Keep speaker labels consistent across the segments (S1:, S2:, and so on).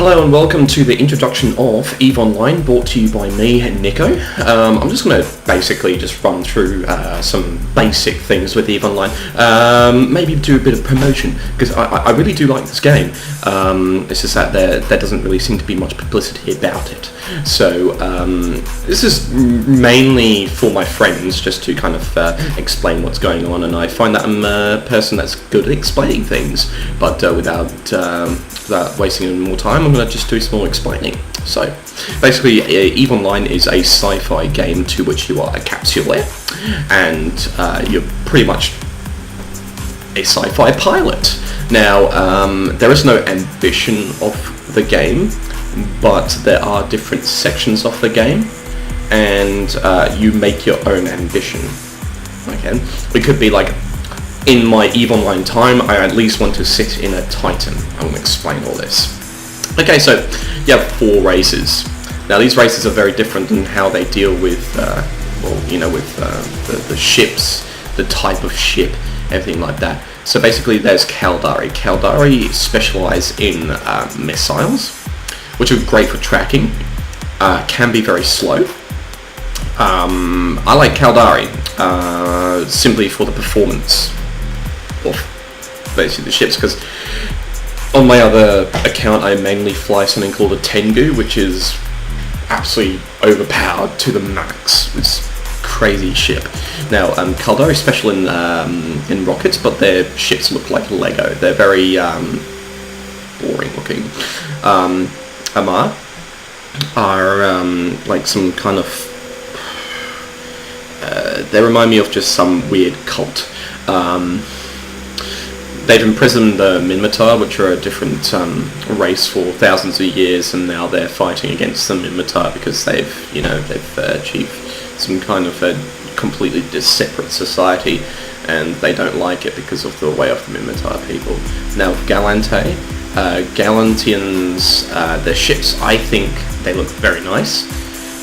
S1: Hello and welcome to the introduction of EVE Online, brought to you by me, Nico. I'm just going to basically just run through some basic things with EVE Online. Maybe do a bit of promotion, because I really do like this game. It's just that there doesn't really seem to be much publicity about it. So this is mainly for my friends, just to kind of explain what's going on, and I find that I'm a person that's good at explaining things, but without wasting any more time, I'm going to just do some more explaining. So, basically, EVE Online is a sci-fi game to which you are a capsuleer, and you're pretty much a sci-fi pilot. Now, there is no ambition of the game, but there are different sections of the game, and you make your own ambition. Okay, it could be like, in my EVE Online time, I at least want to sit in a Titan. I'm going to explain all this. Okay, so you have 4 races. Now these races are very different in how they deal with, the ships, the type of ship, everything like that. So basically there's Caldari. Caldari specialise in missiles, which are great for tracking, can be very slow. I like Caldari simply for the performance of basically the ships, because on my other account I mainly fly something called a Tengu, which is absolutely overpowered to the max. It's a crazy ship. Now Caldari is special in rockets, but their ships look like Lego. They're very boring looking. Amarr are like some kind of they remind me of just some weird cult. They've imprisoned the Minmatar, which are a different race for thousands of years, and now they're fighting against the Minmatar because they've achieved some kind of a completely separate society, and they don't like it because of the way of the Minmatar people. Now, Gallente, Galantians, their ships, I think they look very nice,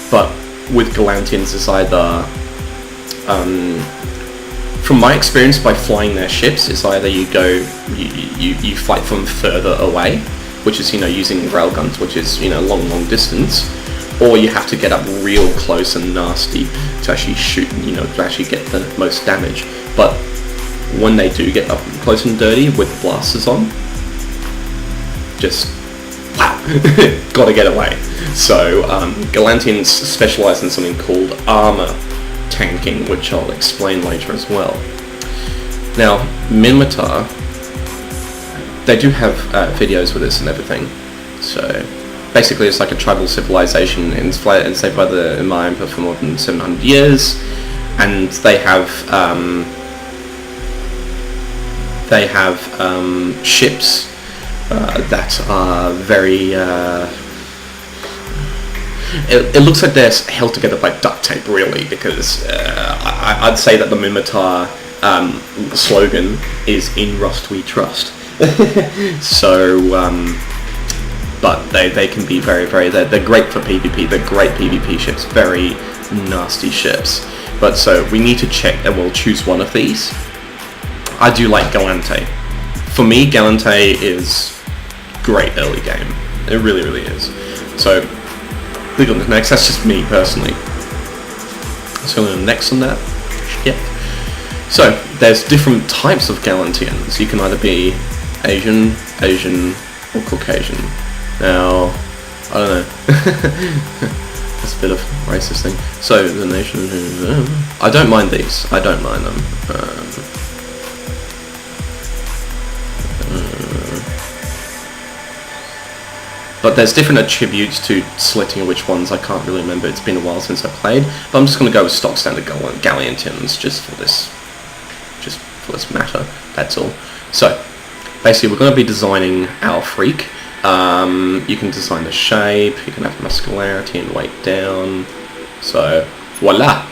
S1: but with Galantians it's either from my experience by flying their ships, it's either you fight from further away, which is using railguns, which is long distance, or you have to get up real close and nasty to actually shoot, to actually get the most damage. But when they do get up close and dirty with blasters on, just wow, gotta get away. So Galantians specialise in something called armour tanking, which I'll explain later as well. Now, Minmatar, they do have videos with this and everything. So basically it's like a tribal civilization enslaved by the Amarr Empire for more than 700 years, and they have ships that are very it looks like they're held together by duct tape, really, because I'd say that the Minmatar slogan is "In Rust We Trust." So, but they can be they're great for PvP. They're great PvP ships, very nasty ships. But so we need to check, and we'll choose one of these. I do like Gallente. For me, Gallente is great early game. It really, really is. So click on the next. That's just me personally. So on the next on that. Yeah. So there's different types of Galantians. You can either be Asian, or Caucasian. Now, I don't know. That's a bit of a racist thing. So the nation. I don't mind these. I don't mind them. But there's different attributes to selecting which ones. I can't really remember. It's been a while since I played. But I'm just going to go with stock standard Galantians just for this matter. That's all. So basically, we're going to be designing our freak. You can design the shape. You can have muscularity and weight down. So voila.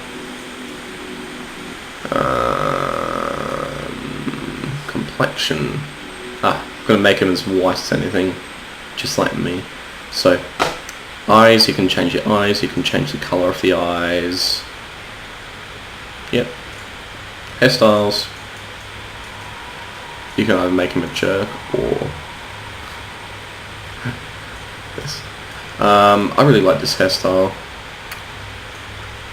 S1: Complexion. I'm going to make him as white as anything. Just like me. So eyes, you can change your eyes, you can change the colour of the eyes. Yep. Hairstyles. You can either make him a jerk or I really like this hairstyle.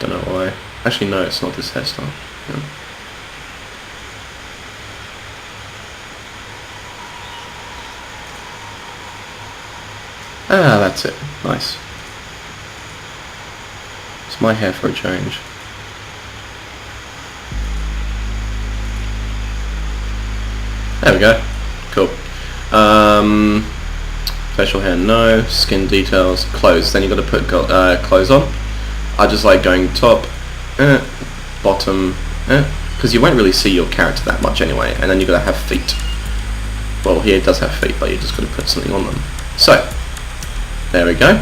S1: Don't know why. Actually, no, it's not this hairstyle. Yeah. Ah, that's it. Nice. It's my hair for a change. There we go. Cool. Facial hair, no. Skin details, clothes. Then you got to put clothes on. I just like going top, bottom, because you won't really see your character that much anyway. And then you got to have feet. Well, here it does have feet, but you just got to put something on them. So, there we go.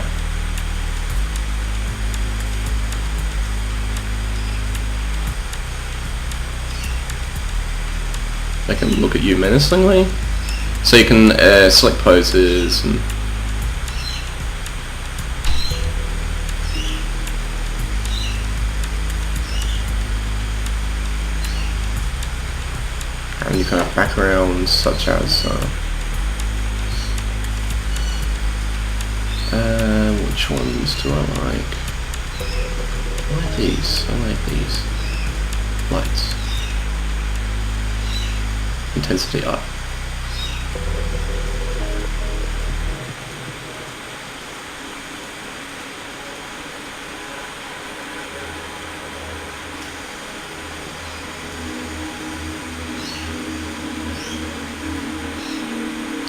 S1: They can look at you menacingly. So you can select poses and you can have backgrounds such as which ones do I like? I like these. I like these. Lights. Intensity up.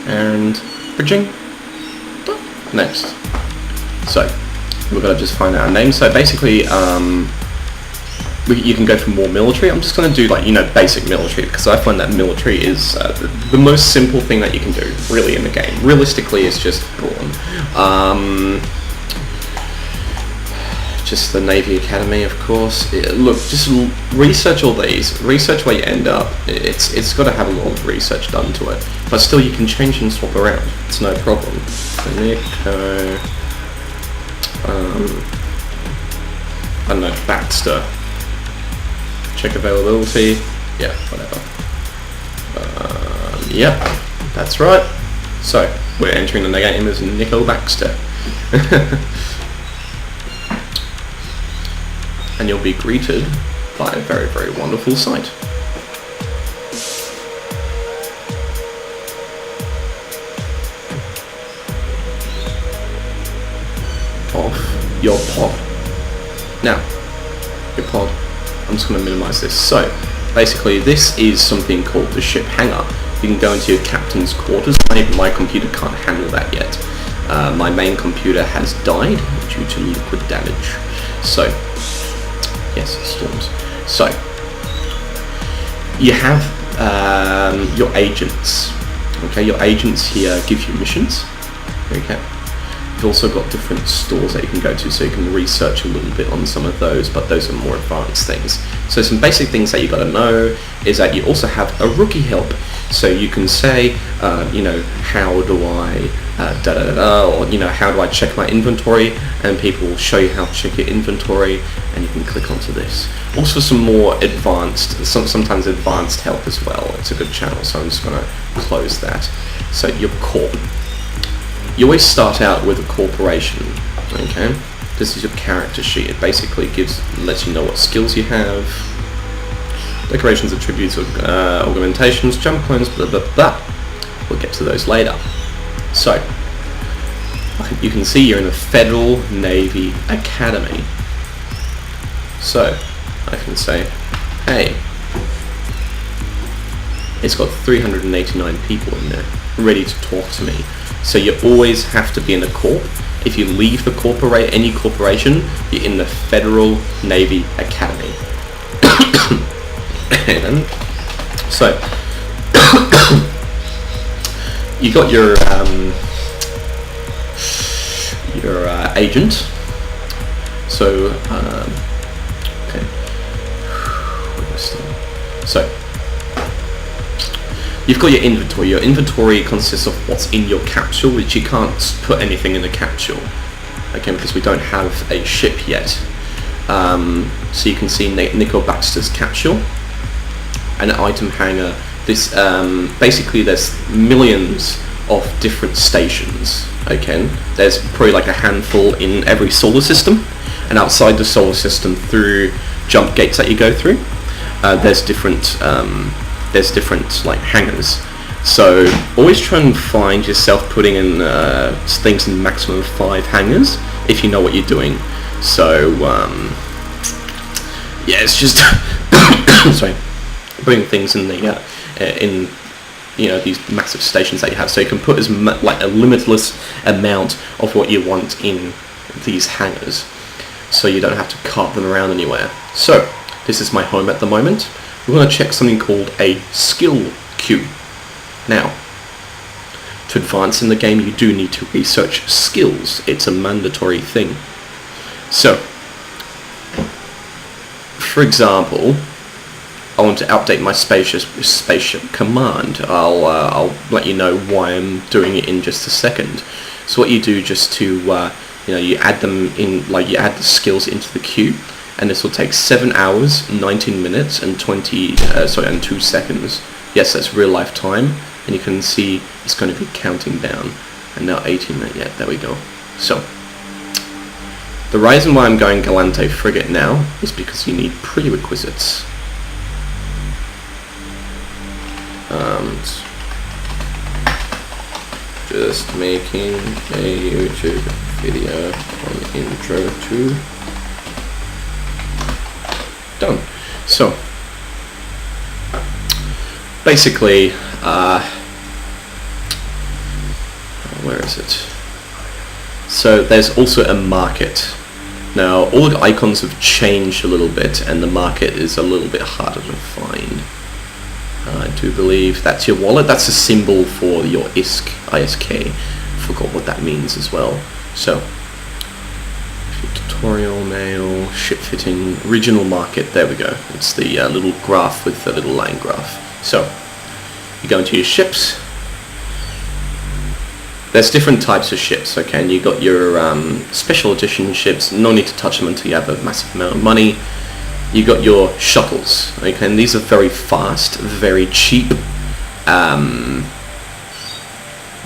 S1: And bridging. Next. So we're gonna just find out our name. So basically, you can go for more military. I'm just gonna do like basic military because I find that military is the most simple thing that you can do really in the game. Realistically, it's just brawn. Just the Navy Academy, of course. Look, just research all these. Research where you end up. It's got to have a lot of research done to it, but still you can change and swap around. It's no problem. So Nico, I don't know, Baxter. Check availability. Yeah, whatever. Yep, that's right. So we're entering the game as Nico Baxter. And you'll be greeted by a very, very wonderful sight. Of your pod. Now, your pod, I'm just going to minimize this. So, basically this is something called the ship hangar. You can go into your captain's quarters. My computer can't handle that yet. My main computer has died due to liquid damage. So, yes, storms. So, you have your agents. Okay, your agents here give you missions. Okay. You've also got different stores that you can go to, so you can research a little bit on some of those, but those are more advanced things. So some basic things that you got to know is that you also have a rookie help. So you can say, how do I or how do I check my inventory, and people will show you how to check your inventory, and you can click onto this. Also some more advanced, sometimes advanced help as well. It's a good channel, so I'm just going to close that. So your corp. You always start out with a corporation, okay? This is your character sheet. It basically lets you know what skills you have, decorations, attributes, augmentations, jump clones, blah blah blah. We'll get to those later. So, you can see you're in the Federal Navy Academy. So, I can say, hey, it's got 389 people in there, ready to talk to me. So you always have to be in a corp. If you leave the any corporation, you're in the Federal Navy Academy. And so you got your agent. So okay. So you've got your inventory. Your inventory consists of what's in your capsule, which you can't put anything in the capsule, okay, because we don't have a ship yet. So you can see Nico Baxter's capsule, an item hangar. This basically there's millions of different stations, Okay, there's probably like a handful in every solar system, and outside the solar system through jump gates that you go through, there's different like hangars. So always try and find yourself putting in things in maximum of 5 hangars if you know what you're doing. So yeah, it's just sorry, putting things in the in these massive stations that you have, so you can put as like a limitless amount of what you want in these hangars, so you don't have to cart them around anywhere. So this is my home at the moment. We're going to check something called a skill queue. Now, to advance in the game, you do need to research skills. It's a mandatory thing. So, for example, I want to update my spaceship command. I'll let you know why I'm doing it in just a second. So what you do, just to you add them in, like you add the skills into the queue, and this will take 7 hours, 19 minutes, and 2 seconds. Yes, that's real life time, and you can see it's going to be counting down. And now 18 minutes. Yeah, there we go. So the reason why I'm going Galante Frigate now is because you need prerequisites. Just making a YouTube video on intro to done. So basically, where is it? So there's also a market. Now all the icons have changed a little bit, and the market is a little bit harder to find. I do believe that's your wallet. That's a symbol for your ISK. Forgot what that means as well. So, tutorial, mail, ship fitting, regional market. There we go. It's the little graph with the little line graph. So, you go into your ships. There's different types of ships, okay? And you got your special edition ships. No need to touch them until you have a massive amount of money. You got your shuttles, okay, and these are very fast, very cheap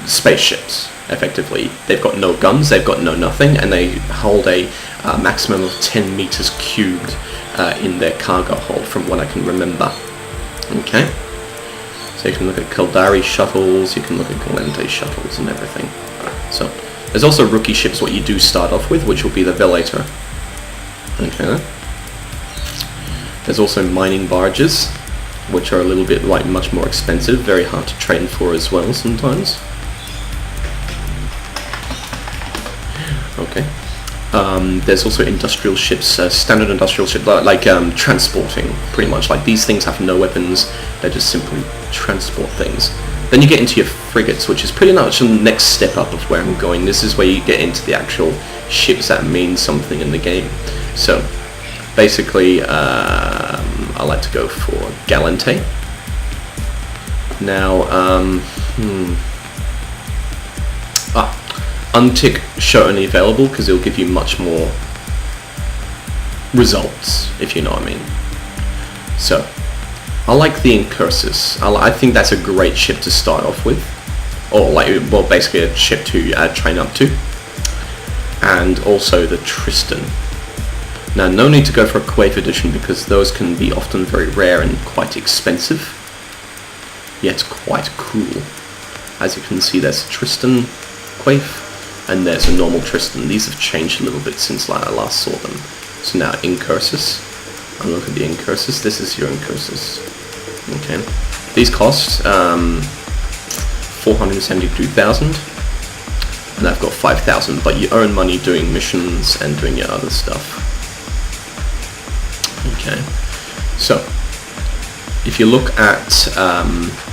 S1: spaceships, effectively. They've got no guns, they've got no nothing, and they hold a maximum of 10 meters cubed in their cargo hold, from what I can remember. Okay, so you can look at Caldari shuttles, you can look at Galante shuttles and everything. So, there's also rookie ships, what you do start off with, which will be the Velator. Okay. There's also mining barges, which are a little bit like much more expensive, very hard to train for as well sometimes. Okay. There's also industrial ships, standard industrial ships, like transporting, pretty much. Like these things have no weapons, they just simply transport things. Then you get into your frigates, which is pretty much the next step up of where I'm going. This is where you get into the actual ships that mean something in the game. So, basically, I like to go for Galante. Now, untick show only available, because it'll give you much more results, if you know what I mean. So, I like the Incursus. I think that's a great ship to start off with, or well, basically a ship to train up to. And also the Tristan. Now, no need to go for a Quaif edition, because those can be often very rare and quite expensive, yet quite cool. As you can see, there's a Tristan Quaif, and there's a normal Tristan. These have changed a little bit since I last saw them. So now, Incursus. I'll look at the Incursus. This is your Incursus. Okay. These cost 472,000. And I've got 5,000, but you earn money doing missions and doing your other stuff. Okay, so if you look at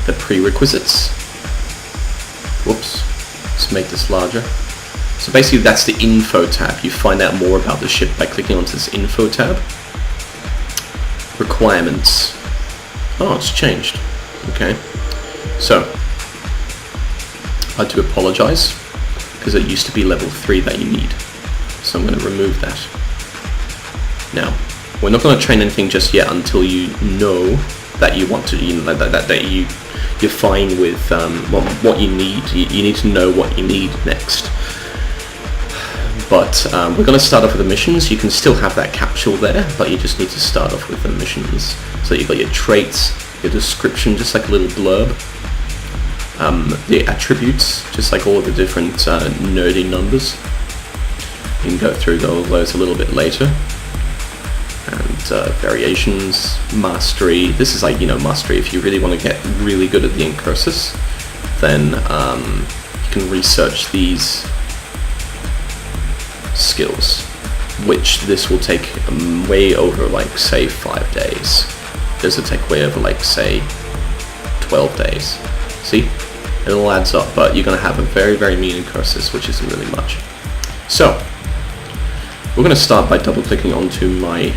S1: the prerequisites, whoops, let's make this larger. So basically that's the info tab. You find out more about the ship by clicking onto this info tab. Requirements. Oh, it's changed. Okay, so I do apologize, because it used to be level 3 that you need. So I'm going to remove that. Now, we're not going to train anything just yet until you know that you want to, that you you're fine with what you need. You need to know what you need next. But we're going to start off with the missions. You can still have that capsule there, but you just need to start off with the missions. So you've got your traits, your description, just like a little blurb. The attributes, just like all of the different nerdy numbers. You can go through those a little bit later. And variations, mastery. This is like, mastery. If you really want to get really good at the incursus, then you can research these skills, which this will take way over, like, say, 5 days. This will take way over, like, say, 12 days. See? It all adds up, but you're going to have a very, very mean incursus, which isn't really much. So, we're going to start by double-clicking onto my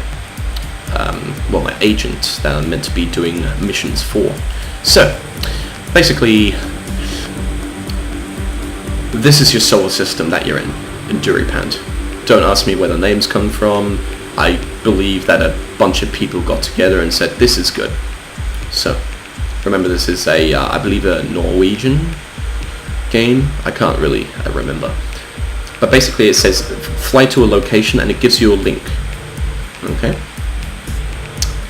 S1: my agent that I'm meant to be doing missions for. So, basically, this is your solar system that you're in Duripand. Don't ask me where the names come from. I believe that a bunch of people got together and said, this is good. So, remember, this is I believe a Norwegian game. I can't really remember. But basically it says, fly to a location, and it gives you a link. Okay?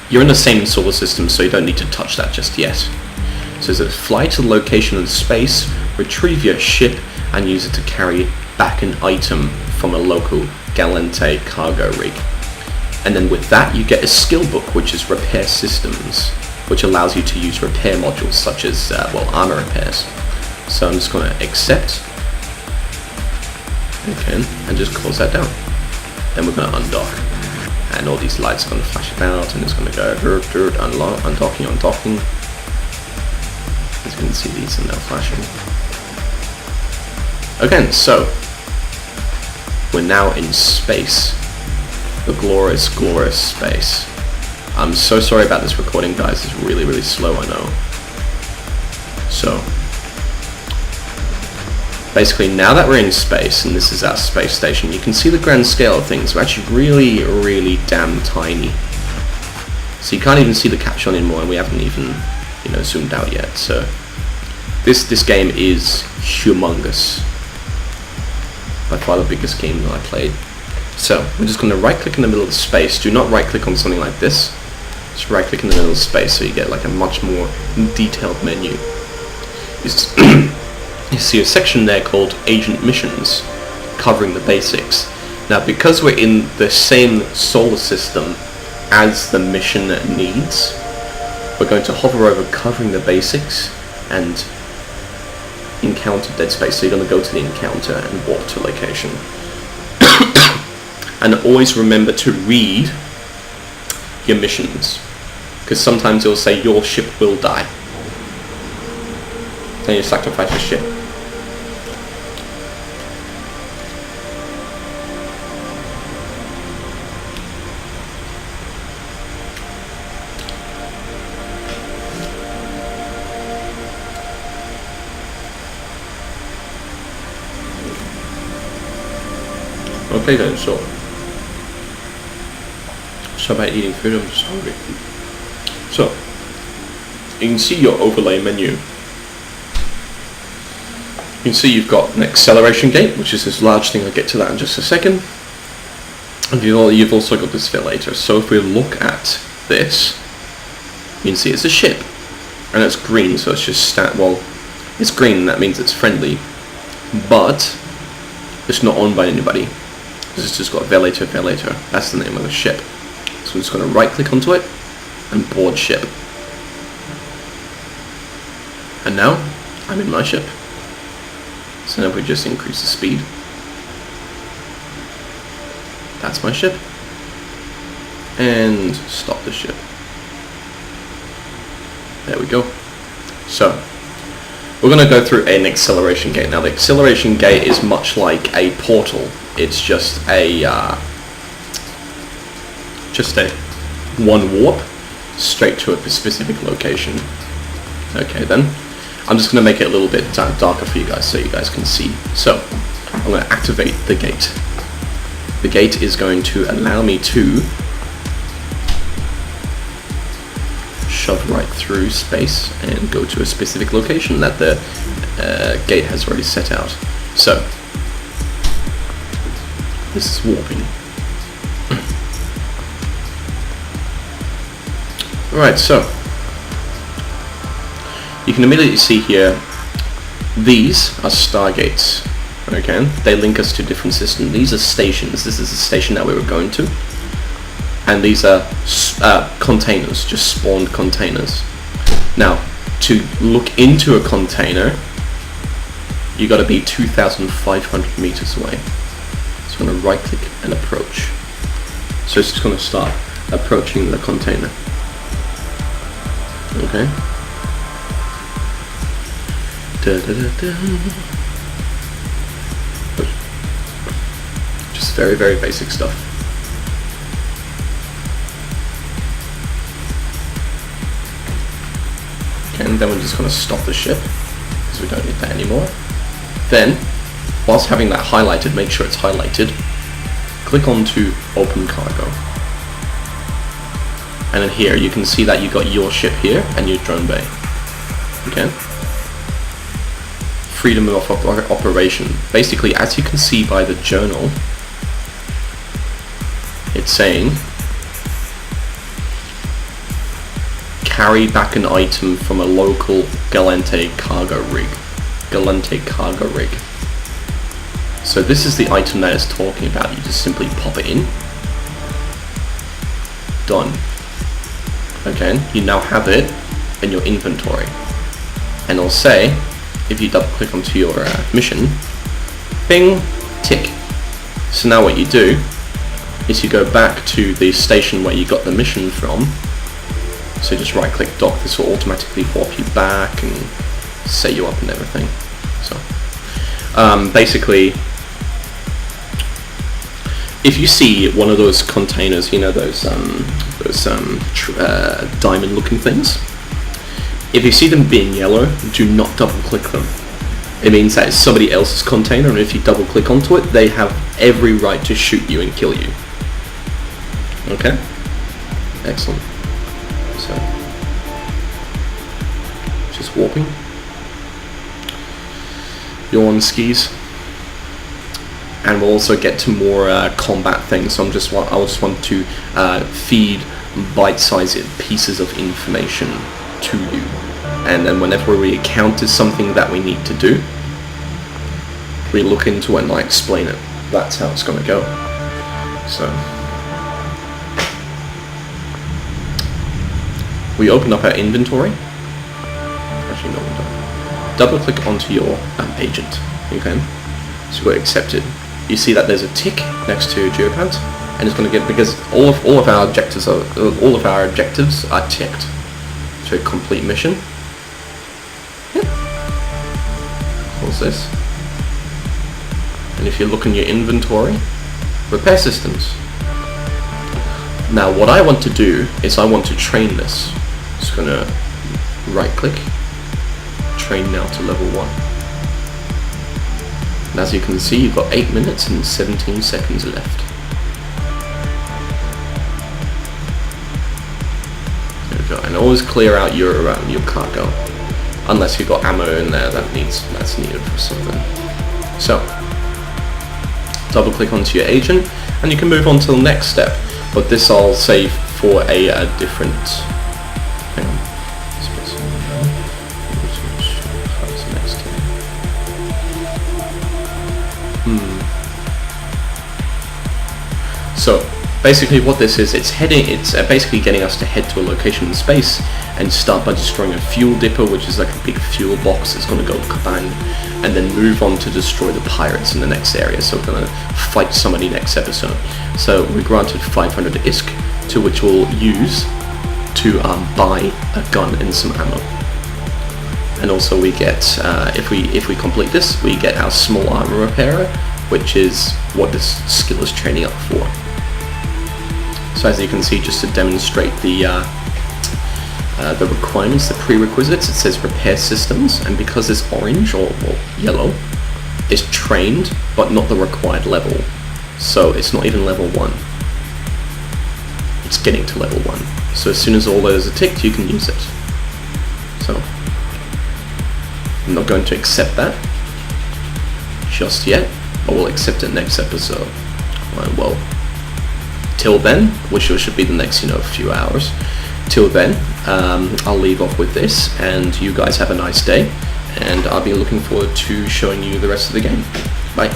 S1: You're in the same solar system, so you don't need to touch that just yet. So it says, fly to the location in space, retrieve your ship, and use it to carry back an item from a local Galente cargo rig. And then with that you get a skill book, which is repair systems, which allows you to use repair modules such as armor repairs. So I'm just going to accept, okay, and just close that down. Then we're going to undock, and all these lights are going to flash about, and it's going to go undocking. As you can see, these are now flashing. Again, so we're now in space, the glorious, glorious space. I'm so sorry about this recording, guys. It's really, really slow, I know. So, basically, now that we're in space, and this is our space station, you can see the grand scale of things. We're actually really, really damn tiny. So you can't even see the caption anymore, and we haven't even, zoomed out yet. So, this game is humongous. By far the biggest game that I played. So, we're just going to right-click in the middle of the space. Do not right-click on something like this. Just right-click in the middle of the space so you get like a much more detailed menu. You see a section there called Agent Missions, covering the basics. Now, because we're in the same solar system as the mission needs, we're going to hover over covering the basics and encounter dead space. So you're going to go to the encounter and walk to location. And always remember to read your missions, because sometimes it'll say your ship will die. Then you sacrifice your ship. Okay then, so about eating food, I'm just hungry. So, you can see your overlay menu. You can see you've got an acceleration gate, which is this large thing. I'll get to that in just a second. And you've also got this ventilator. So if we look at this, you can see it's a ship, and it's green, so it's just it's green, and that means it's friendly, but it's not owned by anybody. It's just got ventilator. That's the name of the ship. So I'm just going to right click onto it and board ship. And now I'm in my ship. So now we just increase the speed. That's my ship. And stop the ship. There we go. So we're going to go through an acceleration gate. Now the acceleration gate is much like a portal. It's just a one warp straight to a specific location. Okay then, I'm just going to make it a little bit darker for you guys so you guys can see. So I'm going to activate the gate. The gate is going to allow me to shove right through space and go to a specific location that the gate has already set out. So, this is warping. Alright, so you can immediately see here, these are stargates. Okay, they link us to different systems. These are stations. This is the station that we were going to. And these are containers, just spawned containers. Now, to look into a container, you got to be 2,500 meters away. So I'm going to right click and approach. So it's just going to start approaching the container. Okay. Just very, very basic stuff. Okay, and then we're just going to stop the ship because we don't need that anymore. Then, whilst having that highlighted, make sure it's highlighted. Click on to Open Cargo. And then here you can see that you got your ship here and your drone bay. Okay. Freedom of operation. Basically, as you can see by the journal, it's saying carry back an item from a local Gallente cargo rig. Gallente cargo rig. So this is the item that it's talking about. You just simply pop it in. Done. Okay, you now have it in your inventory. And it'll say, if you double click onto your mission, bing, tick. So now what you do is you go back to the station where you got the mission from. So just right click dock, this will automatically warp you back and set you up and everything. So basically, if you see one of those containers, you know, those diamond looking things, if you see them being yellow, do not double click them. It means that it's somebody else's container, and if you double click onto it, they have every right to shoot you and kill you. Okay? Excellent. So, just warping. You're on skis. And we'll also get to more combat things. So I just want to feed bite-sized pieces of information to you, and then whenever we encounter something that we need to do, we look into it and I explain it. That's how it's going to go. So we open up our inventory. Actually, no, we don't. Double click onto your agent. Okay, so we're accepted. You see that there's a tick next to Geopant, and it's going to get, because all of our objectives are ticked. So complete mission. Close this. And if you look in your inventory, repair systems. Now what I want to do is I want to train this. Just gonna right click, train now to level 1. And as you can see, you've got 8 minutes and 17 seconds left. And always clear out your cargo, unless you've got ammo in there that's needed for something. So double click onto your agent, and you can move on to the next step. But this I'll save for a different. Hang on. So basically what this is, it's basically getting us to head to a location in space and start by destroying a fuel dipper, which is like a big fuel box that's going to go kabang, and then move on to destroy the pirates in the next area. So we're going to fight somebody next episode. So we're granted 500 ISK, to which we'll use to buy a gun and some ammo. And also we get, if we complete this, we get our small armor repairer, which is what this skill is training up for. So as you can see, just to demonstrate the requirements, the prerequisites, it says repair systems, and because it's orange or yellow, it's trained but not the required level. So it's not even level 1. It's getting to level 1. So as soon as all those are ticked, you can use it. So I'm not going to accept that just yet. I will accept it next episode. Well, till then, which should be the next, few hours. Till then, I'll leave off with this, and you guys have a nice day, and I'll be looking forward to showing you the rest of the game. Bye.